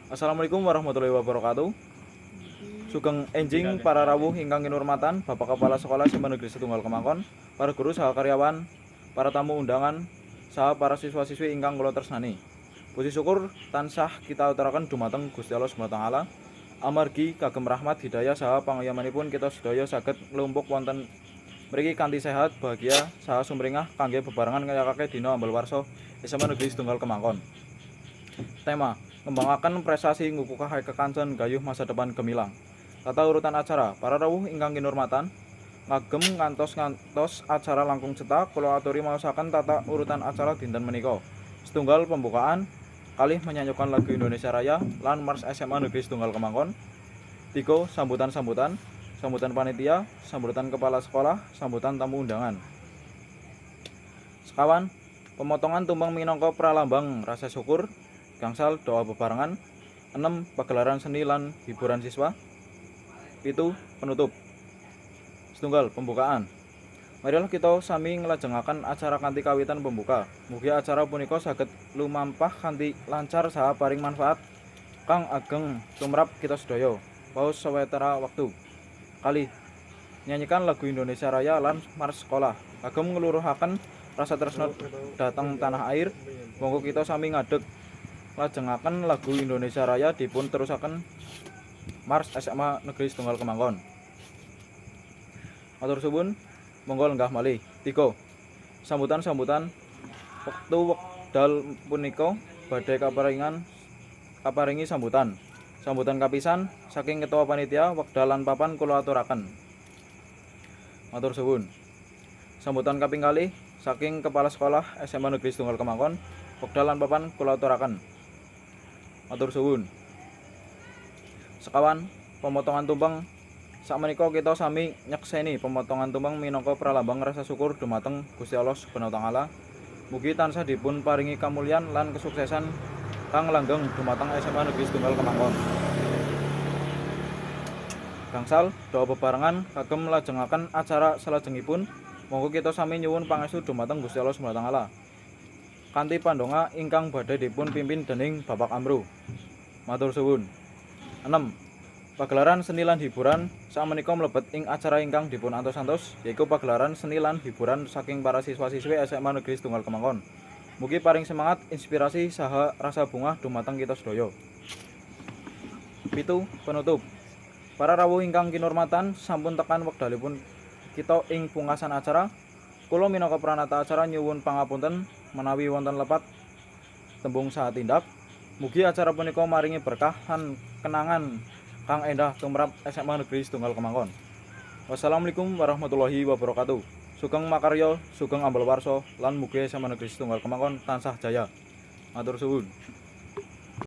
Assalamualaikum warahmatullahi wabarakatuh. Sugeng enjing para rawuh ingkang kinurmatan Bapak Kepala Sekolah SMA Negeri Setunggal Kemangkon, para guru saha karyawan, para tamu undangan, saha para siswa-siswi ingkang kula tresnani. Puji syukur tansah kita utaraken dumateng Gusti Allah Subhanahu wa taala. Amargi kagem rahmat hidayah saha pangayomanipun kita sedaya saged nglumpuk wonten mriki kanthi sehat, bahagia saha sumringah kangge bebarengan ngayakake dina ambal warsa SMA Negeri Setunggal Kemangkon. Tema: Ngembangaken prestasi ngukuhaken kekancan gayuh masa depan gemilang. Tata urutan acara, para rawuh ingkang kinurmatan, ngagem ngantos acara langkung cetha, kula aturi maosaken tata urutan acara dinten menika. Setunggal pembukaan, kalih menyanyikan lagu Indonesia Raya lan Mars SMA Negeri Setunggal Kemangkon. 3 sambutan panitia, sambutan kepala sekolah, sambutan tamu undangan. Sekawan, pemotongan tumpeng minangka pralambang rasa syukur. Gangsal doa bebarengan. 6 pagelaran seni lan hiburan siswa. 7 penutup. Setunggal pembukaan. Marilah kita sami nglajengaken acara kanthi kawitan pembuka. Mugi acara punika saged lumampah kanthi lancar saha paring manfaat kang ageng tumrap kita sedaya. Paus sawetara waktu. Kali nyanyikan lagu Indonesia Raya lan Mars Sekolah. Agem ngluruhaken rasa tresna dhateng tanah air. Monggo kita sami ngadeg lajengaken lagu Indonesia Raya dipun terusaken Mars SMA Negeri Setunggal Kemangkon. Matur suwun, monggo lenggah malih. 3 sambutan wektu wekdal punika badhe kaparingi sambutan kapisan saking ketua panitia wekdal lan papan kula aturaken. Matur suwun. Sambutan kaping kalih saking kepala sekolah SMA Negeri Setunggal Kemangkon wekdal lan papan kula aturaken. Matur suwun. Sekawan, pemotongan tumpeng. Sakmenika kita sami nyekseni pemotongan tumpeng minangka pralambang rasa syukur dumateng Gusti Allah Subhanahu wa taala. Mugi tansah dipun paringi kamulyan lan kesuksesan kang langgeng dumateng SMA Negeri Setunggal Kemangkon. Gangsal doa bebarengan kagem lajengaken acara salajengipun. Monggo kita sami nyuwun pangestu dumateng Gusti Allah Subhanahu wa taala. Kanthi pandonga ingkang badhe dipun pimpin dening Bapak Amru. Matur suwun. 6 pagelaran seni lan hiburan sakmenika mlebet ing acara ingkang dipun antos-antos, yaiku pagelaran seni lan hiburan saking para siswa-siswi SMA Negeri Setunggal Kemangkon. Mugi paring semangat, inspirasi saha rasa bungah dumateng kita sedaya. 7 penutup. Para rawuh ingkang kinurmatan, sampun tekan wekdalipun kita ing pungkasan acara. Kula minangka pranata acara nyuwun pangapunten menawi wonten lepat tembung saha tindak. Mugi acara punika maringi berkah lan kenangan kang endah tumrap SMA Negeri Setunggal Kemangkon. Wassalamualaikum warahmatullahi wabarakatuh. Sugeng makarya, sugeng ambal warsa lan mugi SMA Negeri Setunggal Kemangkon tansah jaya. Matur suwun.